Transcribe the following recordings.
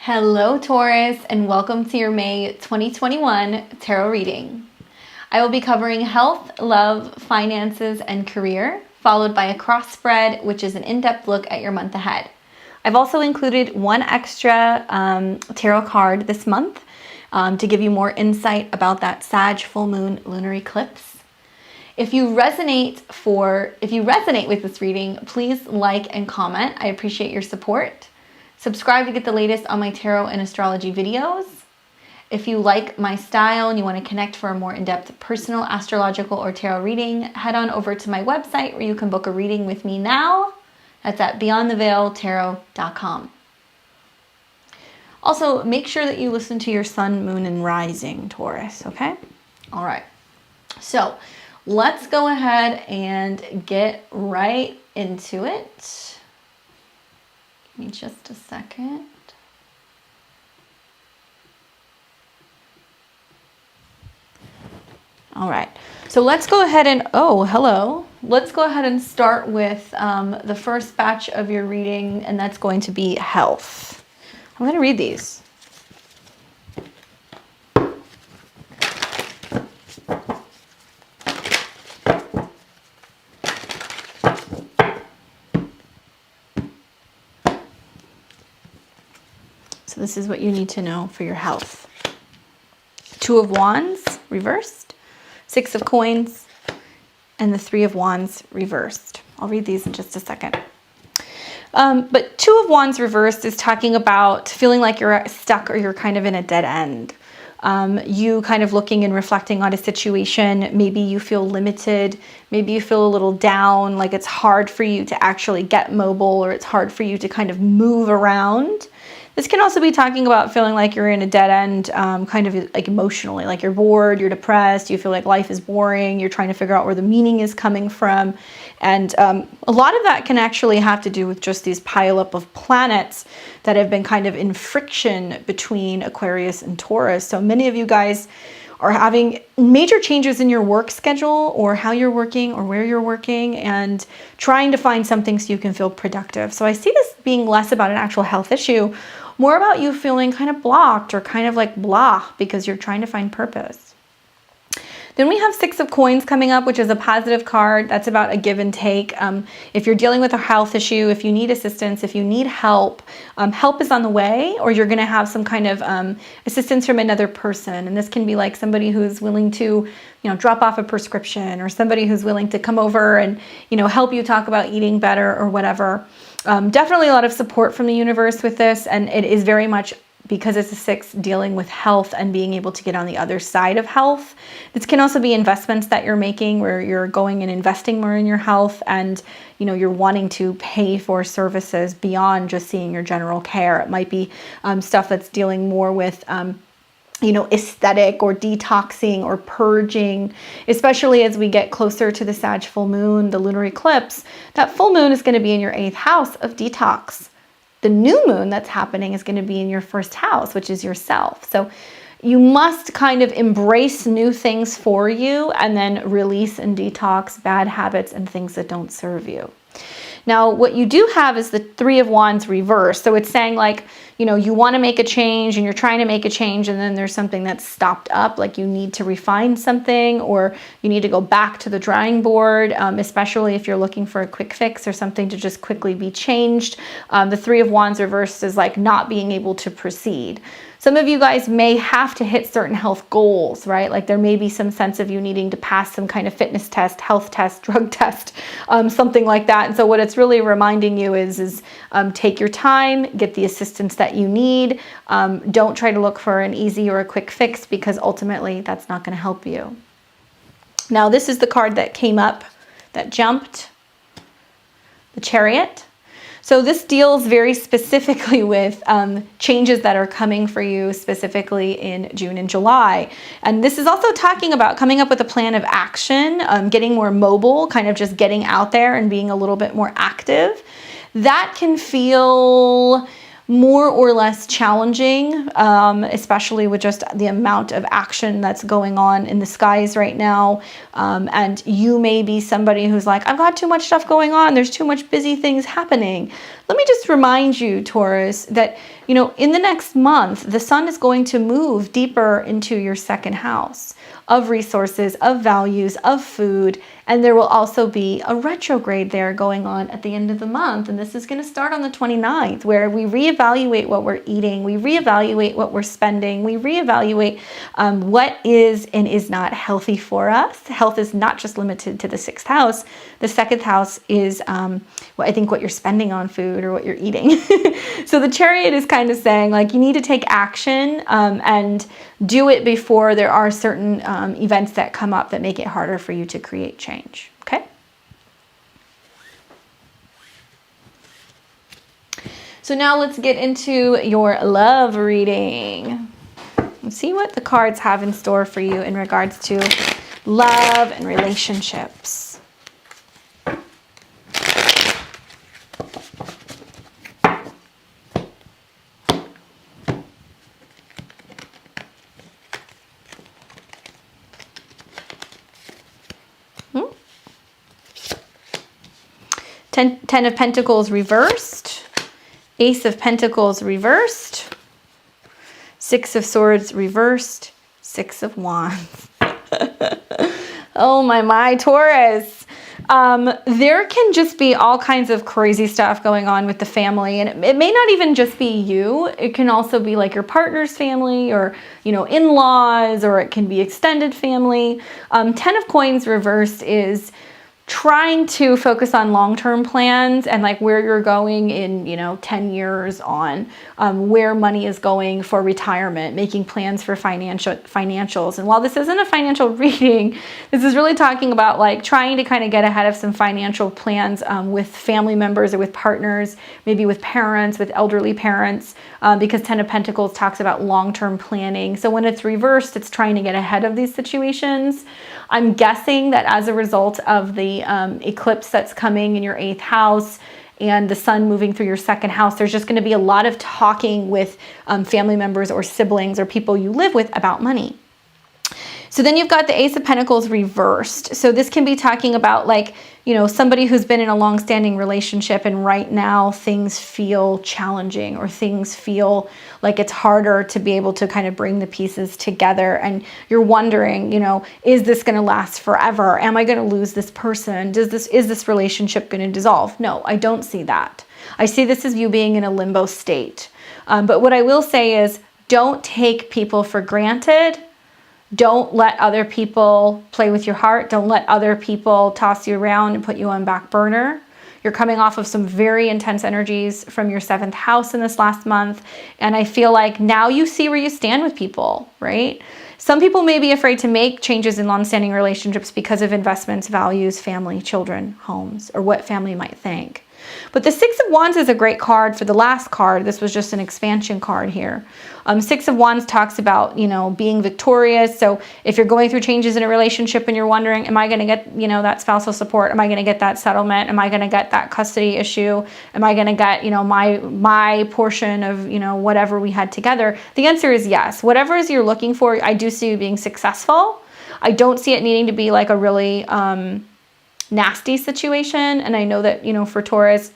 Hello Taurus, and welcome to your May 2021 tarot reading. I will be covering health, love, finances, and career, followed by a cross spread, which is an in-depth look at your month ahead. I've also included one extra tarot card this month to give you more insight about that Sag full moon lunar eclipse. If you resonate with this reading, please like and comment. I appreciate your support. Subscribe to get the latest on my tarot and astrology videos. If you like my style and you want to connect for a more in-depth personal astrological or tarot reading, head on over to my website where you can book a reading with me now. That's at beyondtheveiltarot.com. Also, make sure that you listen to your sun, moon, and rising, Taurus, okay? All right. So let's go ahead and get right into it. Give me just a second. All right, so let's go ahead and, hello. Let's go ahead and start with the first batch of your reading, and that's going to be health. I'm going to read these. So this is what you need to know for your health. Two of Wands reversed, Six of Coins, and the Three of Wands reversed. I'll read these in just a second. But Two of Wands reversed is talking about feeling like you're stuck or you're kind of in a dead end. You kind of looking and reflecting on a situation. Maybe you feel limited. Maybe you feel a little down, like it's hard for you to actually get mobile, or it's hard for you to kind of move around. This can also be talking about feeling like you're in a dead end, kind of like emotionally, like you're bored, you're depressed, you feel like life is boring, you're trying to figure out where the meaning is coming from. And a lot of that can actually have to do with just these pileup of planets that have been kind of in friction between Aquarius and Taurus. So many of you guys are having major changes in your work schedule, or how you're working, or where you're working, and trying to find something so you can feel productive. So I see this being less about an actual health issue, more about you feeling kind of blocked or kind of like blah because you're trying to find purpose. Then we have Six of Coins coming up, which is a positive card. That's about a give and take. If you're dealing with a health issue, if you need assistance, if you need help, help is on the way, or you're going to have some kind of assistance from another person. And this can be like somebody who's willing to, drop off a prescription, or somebody who's willing to come over and, help you talk about eating better or whatever. Definitely a lot of support from the universe with this, and it is very much, because it's a six, dealing with health and being able to get on the other side of health. This can also be investments that you're making, where you're going and investing more in your health, and you're wanting to pay for services beyond just seeing your general care. It might be stuff that's dealing more with aesthetic or detoxing or purging, especially as we get closer to the Sag full moon, the lunar eclipse. That full moon is going to be in your 8th house of detox. The new moon that's happening is going to be in your 1st house, which is yourself. So you must kind of embrace new things for you, and then release and detox bad habits and things that don't serve you. Now, what you do have is the Three of Wands reversed. So it's saying like, you want to make a change and you're trying to make a change, and then there's something that's stopped up, like you need to refine something, or you need to go back to the drawing board, especially if you're looking for a quick fix or something to just quickly be changed. The Three of Wands reversed is like not being able to proceed. Some of you guys may have to hit certain health goals, right? Like there may be some sense of you needing to pass some kind of fitness test, health test, drug test, something like that. And so what it's really reminding you is take your time, get the assistance that you need. Don't try to look for an easy or a quick fix, because ultimately that's not going to help you. Now, this is the card that came up, that jumped, the Chariot. So this deals very specifically with changes that are coming for you specifically in June and July. And this is also talking about coming up with a plan of action, getting more mobile, kind of just getting out there and being a little bit more active. That can feel more or less challenging, especially with just the amount of action that's going on in the skies right now. And you may be somebody who's like, I've got too much stuff going on. There's too much busy things happening. Let me just remind you, Taurus, that, you know, in the next month, the sun is going to move deeper into your second house of resources, of values, of food. And there will also be a retrograde there going on at the end of the month. And this is going to start on the 29th, where we reevaluate what we're eating, we reevaluate what we're spending, we reevaluate what is and is not healthy for us. Health is not just limited to the 6th house. The 2nd house is, I think, what you're spending on food or what you're eating. So the Chariot is kind of saying, like, you need to take action and do it before there are certain events that come up that make it harder for you to create change. Okay? So now let's get into your love reading. Let's see what the cards have in store for you in regards to love and relationships. Ten of Pentacles reversed, Ace of Pentacles reversed, 6 of Swords reversed, 6 of Wands. Oh my, Taurus. There can just be all kinds of crazy stuff going on with the family, and it may not even just be you. It can also be like your partner's family, or, you know, in-laws, or it can be extended family. 10 of Coins reversed is trying to focus on long-term plans and like where you're going in, you know, 10 years on where money is going for retirement, making plans for financials. And while this isn't a financial reading, this is really talking about like trying to kind of get ahead of some financial plans with family members or with partners, maybe with parents, with elderly parents, because 10 of Pentacles talks about long-term planning. So when it's reversed, it's trying to get ahead of these situations. I'm guessing that as a result of the eclipse that's coming in your 8th house and the sun moving through your 2nd house, there's just going to be a lot of talking with family members or siblings or people you live with about money. So then you've got the Ace of Pentacles reversed. So this can be talking about, like, you know, somebody who's been in a long-standing relationship and right now things feel challenging, or things feel like it's harder to be able to kind of bring the pieces together. And you're wondering, you know, is this going to last forever? Am I going to lose this person? Is this relationship going to dissolve? No, I don't see that. I see this as you being in a limbo state. But what I will say is, don't take people for granted. Don't let other people play with your heart. Don't let other people toss you around and put you on back burner. You're coming off of some very intense energies from your 7th house in this last month. And I feel like now you see where you stand with people, right? Some people may be afraid to make changes in long-standing relationships because of investments, values, family, children, homes, or what family might think. But the 6 of Wands is a great card for the last card. This was just an expansion card here. 6 of Wands talks about, you know, being victorious. So if you're going through changes in a relationship and you're wondering, am I going to get, you know, that spousal support? Am I going to get that settlement? Am I going to get that custody issue? Am I going to get, you know, my portion of, you know, whatever we had together? The answer is yes. Whatever it is you're looking for, I do see you being successful. I don't see it needing to be like a really nasty situation. And I know that, you know, for Taurus,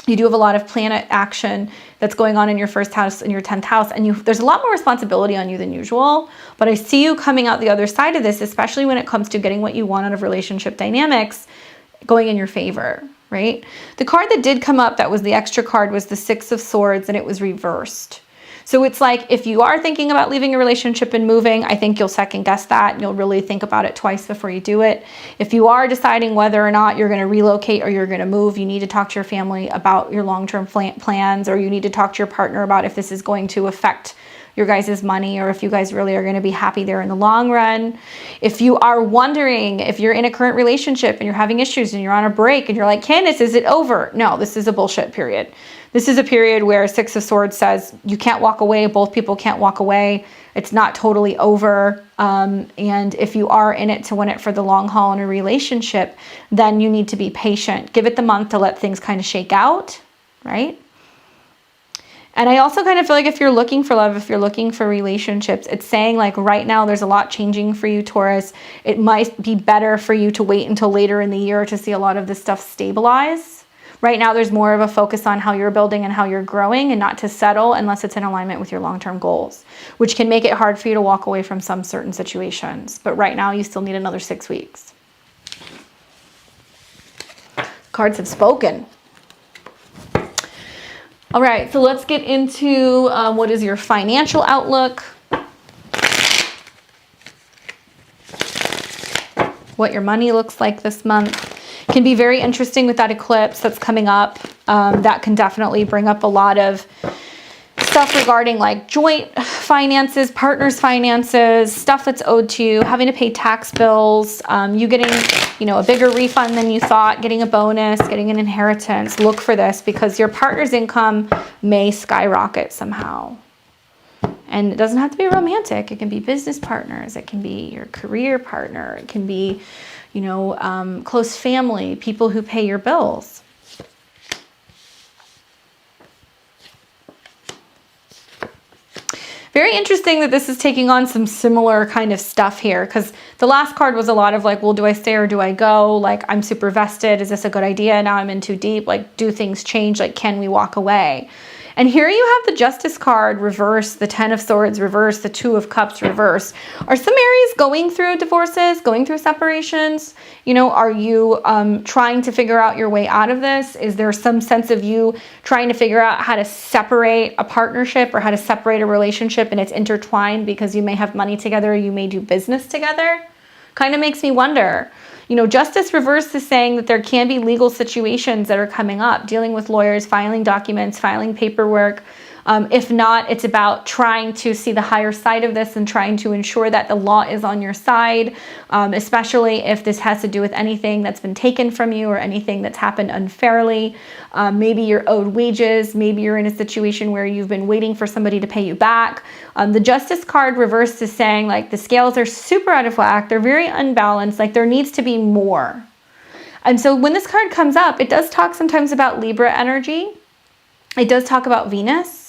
you do have a lot of planet action that's going on in your 1st house and your 10th house, and there's a lot more responsibility on you than usual. But I see you coming out the other side of this, especially when it comes to getting what you want out of relationship dynamics going in your favor, right? The card that did come up that was the extra card was the 6 of Swords, and it was reversed. So it's like, if you are thinking about leaving a relationship and moving, I think you'll second guess that, and you'll really think about it twice before you do it. If you are deciding whether or not you're going to relocate or you're going to move, you need to talk to your family about your long-term plans, or you need to talk to your partner about if this is going to affect your guys' money, or if you guys really are going to be happy there in the long run. If you are wondering if you're in a current relationship and you're having issues and you're on a break and you're like, Candace, is it over? No, this is a bullshit period. This is a period where 6 of Swords says you can't walk away. Both people can't walk away. It's not totally over. And if you are in it to win it for the long haul in a relationship, then you need to be patient. Give it the month to let things kind of shake out, right? And I also kind of feel like if you're looking for love, if you're looking for relationships, it's saying like right now there's a lot changing for you, Taurus. It might be better for you to wait until later in the year to see a lot of this stuff stabilize. Right now there's more of a focus on how you're building and how you're growing, and not to settle unless it's in alignment with your long-term goals, which can make it hard for you to walk away from some certain situations. But right now you still need another 6 weeks. Cards have spoken. All right, so let's get into what is your financial outlook, what your money looks like this month. Can be very interesting with that eclipse that's coming up. That can definitely bring up a lot of stuff regarding like joint finances, partners' finances, stuff that's owed to you, having to pay tax bills, you getting, you know, a bigger refund than you thought, getting a bonus, getting an inheritance. Look for this because your partner's income may skyrocket somehow. And it doesn't have to be romantic. It can be business partners. It can be your career partner. It can be, you know, close family, people who pay your bills. Very interesting that this is taking on some similar kind of stuff here, because the last card was a lot of like, well, do I stay or do I go? Like, I'm super vested. Is this a good idea? Now I'm in too deep. Like, do things change? Like, can we walk away? And here you have the Justice card reverse, the Ten of Swords reverse, the Two of Cups reverse. Are some areas going through divorces, going through separations? You know, are you trying to figure out your way out of this? Is there some sense of you trying to figure out how to separate a partnership or how to separate a relationship and it's intertwined because you may have money together, you may do business together? Kind of makes me wonder. You know, Justice reverse is saying that there can be legal situations that are coming up, dealing with lawyers, filing documents, filing paperwork. If not, it's about trying to see the higher side of this and trying to ensure that the law is on your side, especially if this has to do with anything that's been taken from you or anything that's happened unfairly. Maybe you're owed wages. Maybe you're in a situation where you've been waiting for somebody to pay you back. The Justice card reversed is saying like the scales are super out of whack. They're very unbalanced. Like there needs to be more. And so when this card comes up, it does talk sometimes about Libra energy. It does talk about Venus.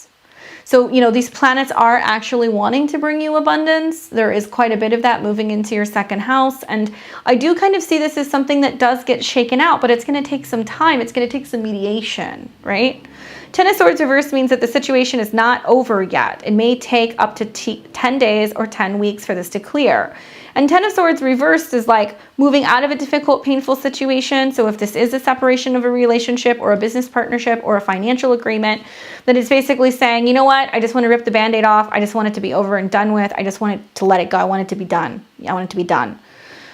So, you know, these planets are actually wanting to bring you abundance. There is quite a bit of that moving into your second house. And I do kind of see this as something that does get shaken out, but it's going to take some time. It's going to take some mediation, right? Ten of Swords reverse means that the situation is not over yet. It may take up to 10 days or 10 weeks for this to clear. And Ten of Swords reversed is like moving out of a difficult, painful situation. So if this is a separation of a relationship or a business partnership or a financial agreement, then it's basically saying, you know what? I just want to rip the Band-Aid off. I just want it to be over and done with. I just want it to let it go. I want it to be done. I want it to be done.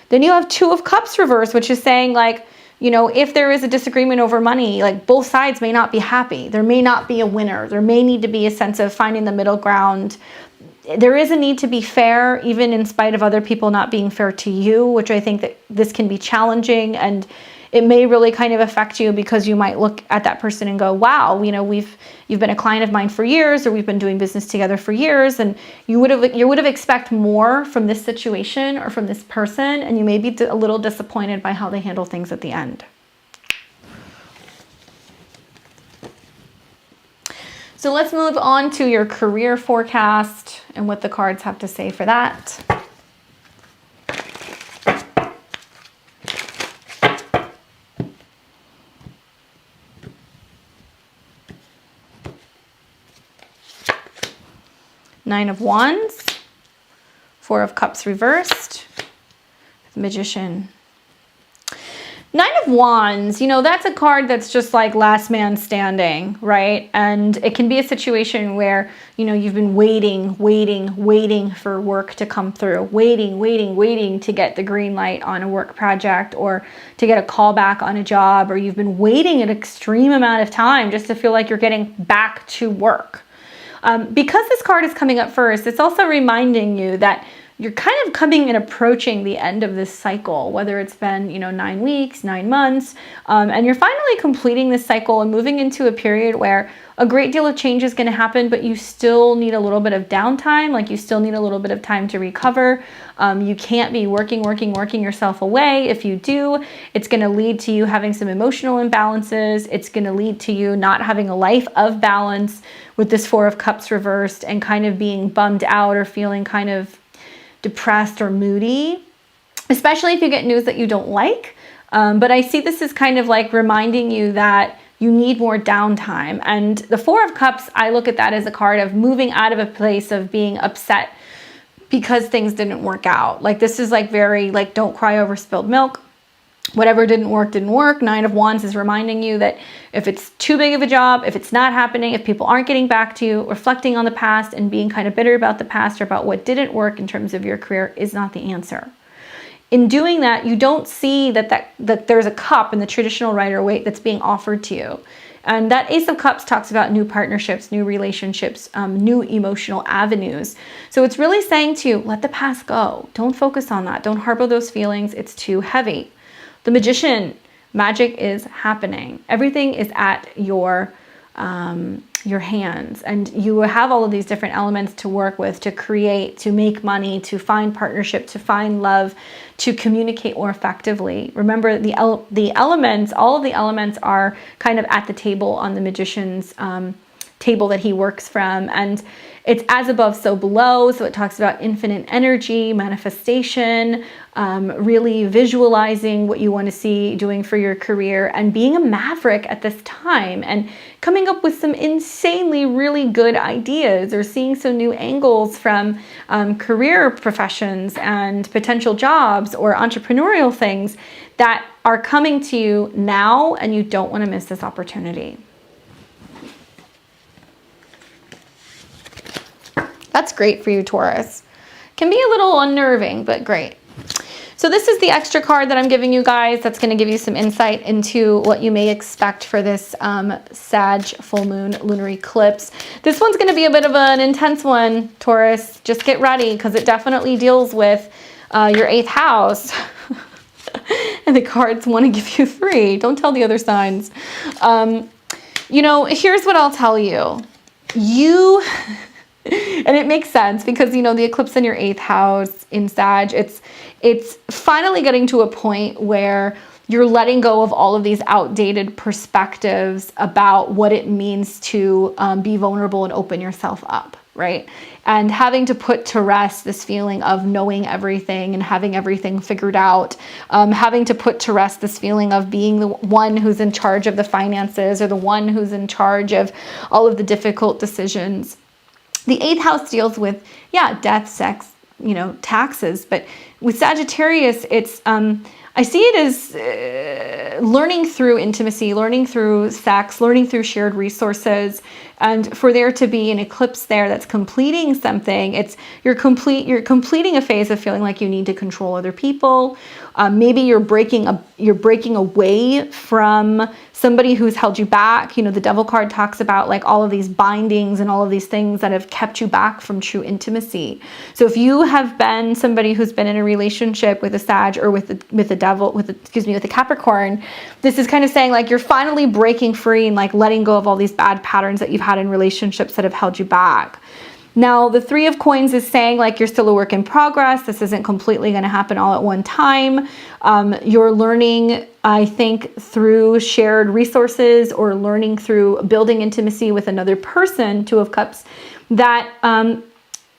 Then you have Two of Cups reverse, which is saying like, you know, if there is a disagreement over money, like both sides may not be happy. There may not be a winner. There may need to be a sense of finding the middle ground. There is a need to be fair, even in spite of other people not being fair to you, which I think that this can be challenging, and it may really kind of affect you because you might look at that person and go, wow, you know, you've been a client of mine for years, or we've been doing business together for years, and you would have expect more from this situation or from this person, and you may be a little disappointed by how they handle things at the end. So let's move on to your career forecast and what the cards have to say for that. Nine of Wands, Four of Cups reversed, Magician. Nine of Wands, you know, that's a card that's just like last man standing, right? And it can be a situation where, you know, you've been waiting for work to come through, waiting to get the green light on a work project or to get a call back on a job, or you've been waiting an extreme amount of time just to feel like you're getting back to work. Because this card is coming up first, it's also reminding you that you're kind of coming and approaching the end of this cycle, whether it's been, 9 weeks, 9 months, and you're finally completing this cycle and moving into a period where a great deal of change is going to happen, but you still need a little bit of downtime. Like, you still need a little bit of time to recover. You can't be working yourself away. If you do, it's going to lead to you having some emotional imbalances. It's going to lead to you not having a life of balance with this Four of Cups reversed, and kind of being bummed out or feeling kind of depressed or moody, especially if you get news that you don't like. But I see this as kind of like reminding you that you need more downtime. And the Four of Cups, I look at that as a card of moving out of a place of being upset because things didn't work out. Like, this is like very like, don't cry over spilled milk. Whatever didn't work, didn't work. Nine of Wands is reminding you that if it's too big of a job, if it's not happening, if people aren't getting back to you, reflecting on the past and being kind of bitter about the past or about what didn't work in terms of your career is not the answer. In doing that, you don't see that there's a cup in the traditional Rider-Waite that's being offered to you. And that Ace of Cups talks about new partnerships, new relationships, new emotional avenues. So it's really saying to you, let the past go. Don't focus on that. Don't harbor those feelings. It's too heavy. The Magician, magic is happening. Everything is at your hands, and you have all of these different elements to work with, to create, to make money, to find partnership, to find love, to communicate more effectively. Remember, the elements, all of the elements are kind of at the table on the Magician's table that he works from, and it's as above, so below. So it talks about infinite energy, manifestation, really visualizing what you want to see doing for your career, and being a maverick at this time, and coming up with some insanely really good ideas, or seeing some new angles from career professions and potential jobs or entrepreneurial things that are coming to you now, and you don't want to miss this opportunity. That's great for you, Taurus. Can be a little unnerving, but great. So this is the extra card that I'm giving you guys. That's going to give you some insight into what you may expect for this Sag full moon lunar eclipse. This one's going to be a bit of an intense one, Taurus. Just get ready, because it definitely deals with your 8th house. And the cards want to give you 3. Don't tell the other signs. Here's what I'll tell you. And it makes sense, because, the eclipse in your 8th house in Sag, it's finally getting to a point where you're letting go of all of these outdated perspectives about what it means to be vulnerable and open yourself up, right? And having to put to rest this feeling of knowing everything and having everything figured out, having to put to rest this feeling of being the one who's in charge of the finances, or the one who's in charge of all of the difficult decisions. The 8th house deals with, death, sex, taxes. But with Sagittarius, it's, I see it as learning through intimacy, learning through sex, learning through shared resources. And for there to be an eclipse there that's completing something, you're completing a phase of feeling like you need to control other people. Maybe you're breaking away from somebody who's held you back. The Devil card talks about like all of these bindings and all of these things that have kept you back from true intimacy. So if you have been somebody who's been in a relationship with a Sag, or with a Capricorn, this is kind of saying like you're finally breaking free and like letting go of all these bad patterns that you've had in relationships that have held you back. Now, the 3 of Coins is saying like you're still a work in progress. This isn't completely going to happen all at one time. You're learning, I think, through shared resources, or learning through building intimacy with another person, 2 of Cups, that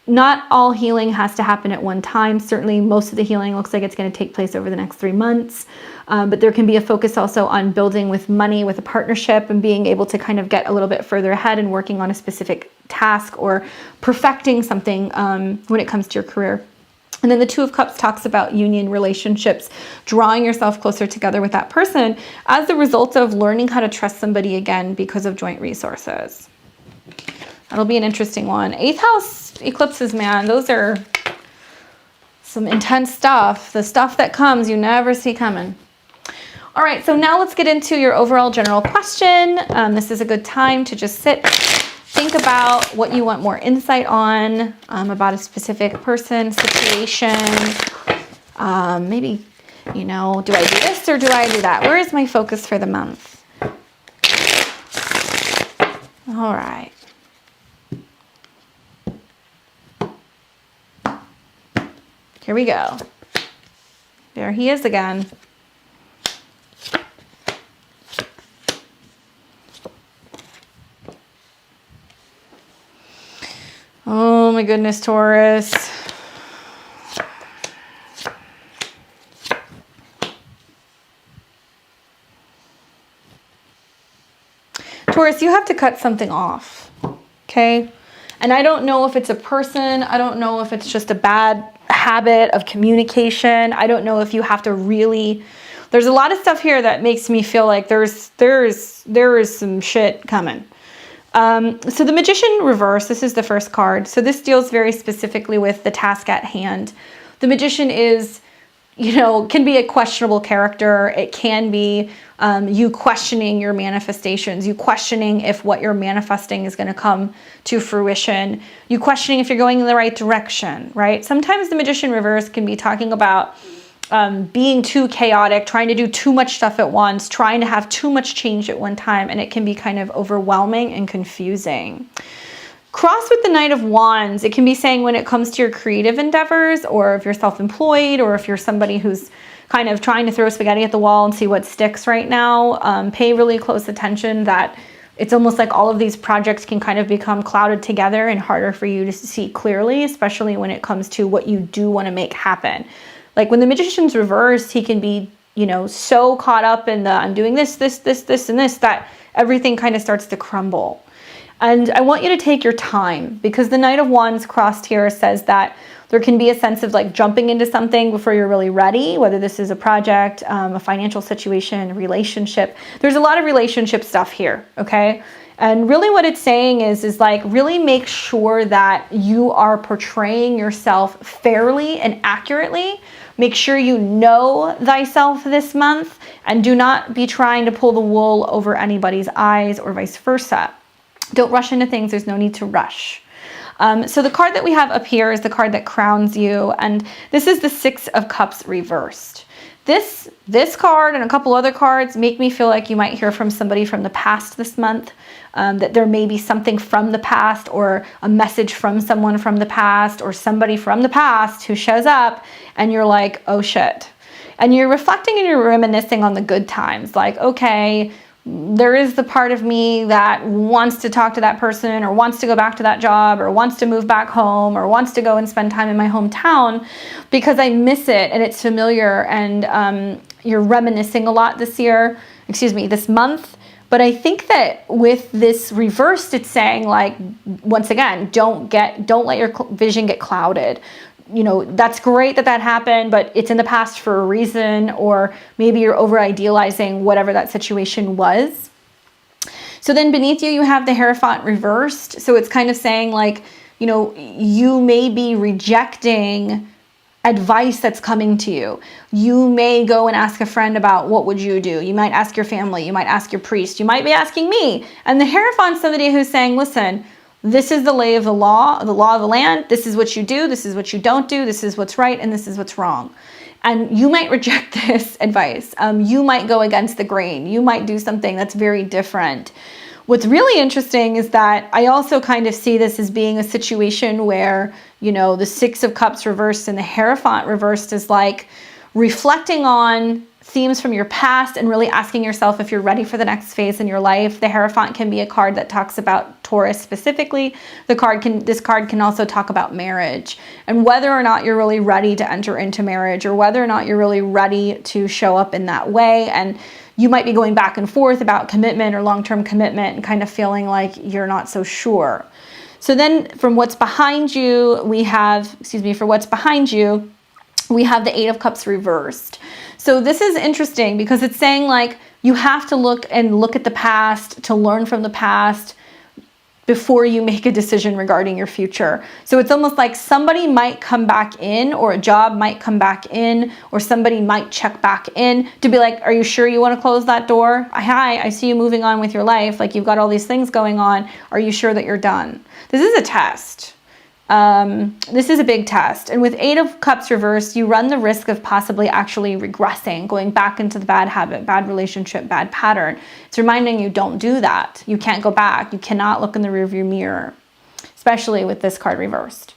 not all healing has to happen at one time. Certainly, most of the healing looks like it's going to take place over the next 3 months. But there can be a focus also on building with money, with a partnership, and being able to kind of get a little bit further ahead and working on a specific task or perfecting something when it comes to your career. And then the 2 of Cups talks about union relationships, drawing yourself closer together with that person as a result of learning how to trust somebody again because of joint resources. That'll be an interesting one. 8th house eclipses, man, those are some intense stuff. The stuff that comes you never see coming. All right, so now let's get into your overall general question. This is a good time to just sit, think about what you want more insight on, about a specific person, situation. Maybe, you know, do I do this or do I do that? Where is my focus for the month? All right. Here we go. There he is again. Oh my goodness, Taurus. Taurus, you have to cut something off, okay? And I don't know if it's a person. I don't know if it's just a bad habit of communication. I don't know if you have to really... There's a lot of stuff here that makes me feel like there is some shit coming. So the Magician reverse, this is the first card. So this deals very specifically with the task at hand. The Magician is, you know, can be a questionable character. It can be you questioning your manifestations, you questioning if what you're manifesting is going to come to fruition, you questioning if you're going in the right direction, right? Sometimes the Magician reverse can be talking about being too chaotic, trying to do too much stuff at once, trying to have too much change at one time, and it can be kind of overwhelming and confusing. Cross with the Knight of Wands, it can be saying when it comes to your creative endeavors, or if you're self-employed, or if you're somebody who's kind of trying to throw spaghetti at the wall and see what sticks right now, pay really close attention that it's almost like all of these projects can kind of become clouded together and harder for you to see clearly, especially when it comes to what you do want to make happen. Like when the Magician's reversed, he can be, you know, so caught up in the I'm doing this, and this, that everything kind of starts to crumble. And I want you to take your time, because the Knight of Wands crossed here says that there can be a sense of like jumping into something before you're really ready, whether this is a project, a financial situation, a relationship. There's a lot of relationship stuff here, okay? And really what it's saying is like really make sure that you are portraying yourself fairly and accurately. Make sure you know thyself this month, and do not be trying to pull the wool over anybody's eyes or vice versa. Don't rush into things. There's no need to rush. So the card that we have up here is the card that crowns you, and this is the Six of Cups reversed. This card and a couple other cards make me feel like you might hear from somebody from the past this month, that there may be something from the past, or a message from someone from the past, or somebody from the past who shows up and you're like, oh shit. And you're reflecting and you're reminiscing on the good times, like, okay, there is the part of me that wants to talk to that person, or wants to go back to that job, or wants to move back home, or wants to go and spend time in my hometown because I miss it and it's familiar, and you're reminiscing a lot this month. But I think that with this reversed, it's saying like, once again, don't let your vision get clouded. You know, that's great that happened, but it's in the past for a reason, or maybe you're over idealizing whatever that situation was. So then beneath you have the Hierophant reversed. So it's kind of saying like, you know, you may be rejecting advice that's coming to you. You may go and ask a friend about what would you do. You might ask your family, you might ask your priest, you might be asking me. And the Hierophant's somebody who's saying, listen, this is the lay of the law of the land. This is what you do. This is what you don't do. This is what's right, and this is what's wrong. And you might reject this advice. You might go against the grain. You might do something that's very different. What's really interesting is that I also kind of see this as being a situation where, you know, the Six of Cups reversed and the Hierophant reversed is like reflecting on themes from your past and really asking yourself if you're ready for the next phase in your life. The Hierophant can be a card that talks about Taurus specifically. This card can also talk about marriage and whether or not you're really ready to enter into marriage, or whether or not you're really ready to show up in that way. And you might be going back and forth about commitment or long-term commitment and kind of feeling like you're not so sure. So then from what's behind you, we have the Eight of Cups reversed. So this is interesting because it's saying like you have to look at the past to learn from the past before you make a decision regarding your future. So it's almost like somebody might come back in, or a job might come back in, or somebody might check back in to be like, are you sure you want to close that door? Hi, I see you moving on with your life. Like, you've got all these things going on. Are you sure that you're done? This is a test. This is a big test. And with 8 of Cups reversed, you run the risk of possibly actually regressing, going back into the bad habit, bad relationship, bad pattern. It's reminding you, don't do that. You can't go back. You cannot look in the rearview mirror, especially with this card reversed.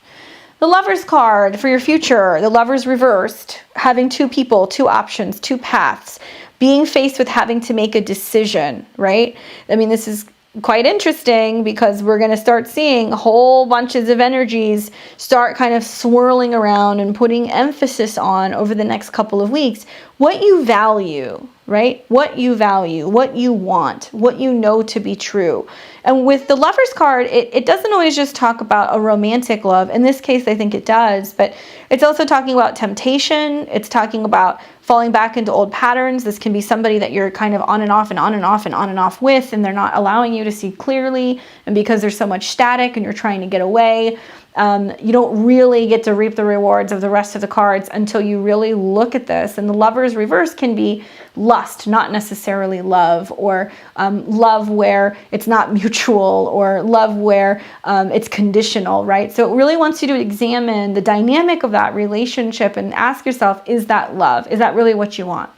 The Lover's card for your future, the Lover's reversed, having 2 people, 2 options, 2 paths, being faced with having to make a decision, right? I mean, this is quite interesting because we're going to start seeing whole bunches of energies start kind of swirling around and putting emphasis on over the next couple of weeks what you value, right? What you value, what you want, what you know to be true. And with the Lover's card, it doesn't always just talk about a romantic love. In this case, I think it does, but it's also talking about temptation. It's talking about falling back into old patterns. This can be somebody that you're kind of on and off and on and off and on and off with, and they're not allowing you to see clearly. And because there's so much static and you're trying to get away, you don't really get to reap the rewards of the rest of the cards until you really look at this. And the Lover's reverse can be lust, not necessarily love, or love where it's not mutual, or love where it's conditional, right? So it really wants you to examine the dynamic of that relationship and ask yourself, is that love? Is that really what you want?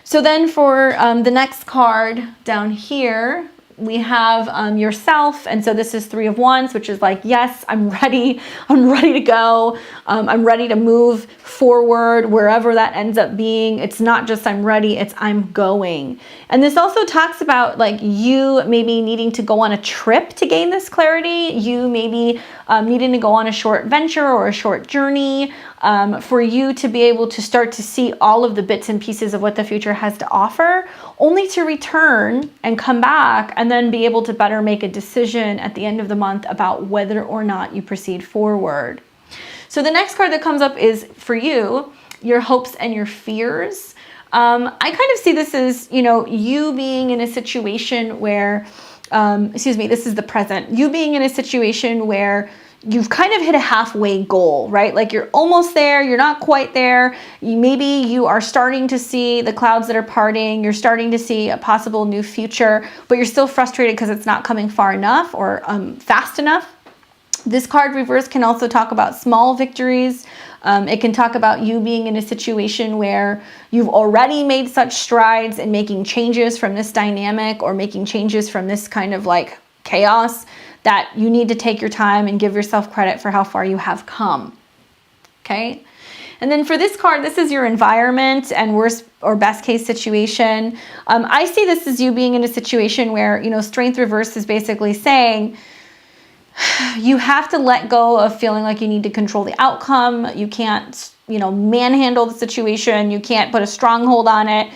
So then for the next card down here, we have yourself. And so this is 3 of Wands, which is like, yes, I'm ready. I'm ready to go. I'm ready to move forward wherever that ends up being. It's not just I'm ready, it's I'm going. And this also talks about like you maybe needing to go on a trip to gain this clarity. You maybe needing to go on a short venture or a short journey for you to be able to start to see all of the bits and pieces of what the future has to offer, only to return and come back and then be able to better make a decision at the end of the month about whether or not you proceed forward. So the next card that comes up is for you, your hopes and your fears. I kind of see this as, you being in a situation where, this is the present, you being in a situation where you've kind of hit a halfway goal, right? Like you're almost there, you're not quite there. Maybe you are starting to see the clouds that are parting, you're starting to see a possible new future, but you're still frustrated because it's not coming far enough or fast enough. This card reverse can also talk about small victories. It can talk about you being in a situation where you've already made such strides in making changes from this dynamic or making changes from this kind of like chaos that you need to take your time and give yourself credit for how far you have come. Okay? And then for this card, this is your environment and worst or best case situation. I see this as you being in a situation where, strength reverse is basically saying, you have to let go of feeling like you need to control the outcome. You can't, manhandle the situation. You can't put a stronghold on it.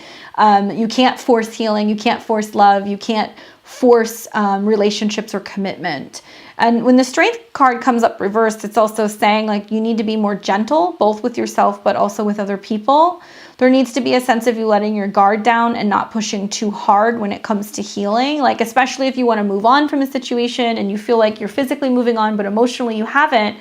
You can't force healing. You can't force love. You can't force relationships or commitment. And when the strength card comes up reversed, it's also saying like you need to be more gentle, both with yourself, but also with other people. There needs to be a sense of you letting your guard down and not pushing too hard when it comes to healing. Like, especially if you want to move on from a situation and you feel like you're physically moving on, but emotionally you haven't,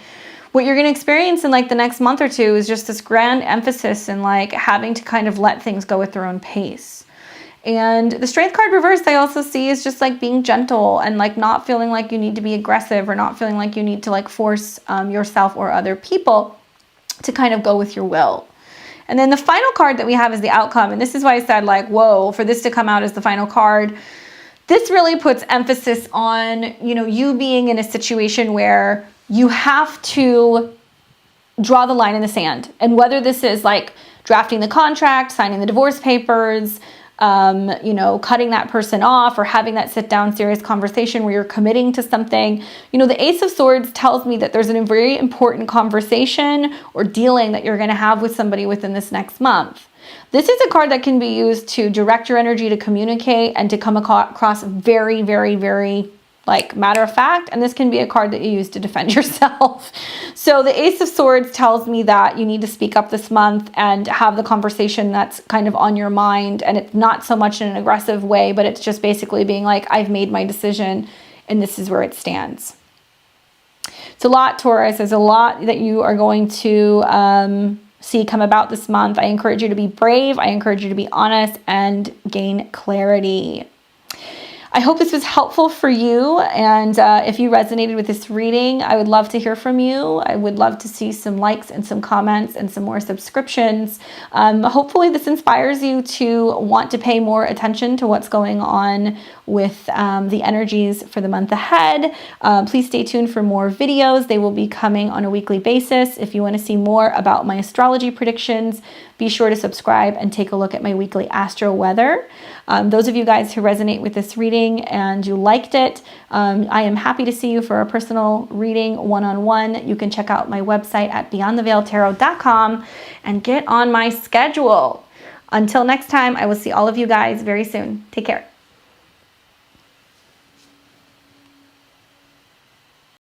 what you're going to experience in like the next month or two is just this grand emphasis in like having to kind of let things go at their own pace. And the strength card reverse, I also see is just like being gentle and like not feeling like you need to be aggressive or not feeling like you need to like force yourself or other people to kind of go with your will. And then the final card that we have is the outcome. And this is why I said like, whoa, for this to come out as the final card, this really puts emphasis on, you being in a situation where you have to draw the line in the sand. And whether this is like drafting the contract, signing the divorce papers, cutting that person off or having that sit down serious conversation where you're committing to something. The Ace of Swords tells me that there's a very important conversation or dealing that you're going to have with somebody within this next month. This is a card that can be used to direct your energy to communicate and to come across very, very, very like matter of fact, and this can be a card that you use to defend yourself. So the Ace of Swords tells me that you need to speak up this month and have the conversation that's kind of on your mind, and it's not so much in an aggressive way, but it's just basically being like, I've made my decision and this is where it stands. It's a lot, Taurus. There's a lot that you are going to see come about this month. I encourage you to be brave. I encourage you to be honest and gain clarity. I hope this was helpful for you, and if you resonated with this reading, I would love to hear from you. I would love to see some likes and some comments and some more subscriptions. Hopefully this inspires you to want to pay more attention to what's going on with the energies for the month ahead. Please stay tuned for more videos. They will be coming on a weekly basis. If you want to see more about my astrology predictions, be sure to subscribe and take a look at my weekly astro weather. Those of you guys who resonate with this reading and you liked it, I am happy to see you for a personal reading one-on-one. You can check out my website at beyondtheveiltarot.com and get on my schedule. Until next time, I will see all of you guys very soon. Take care.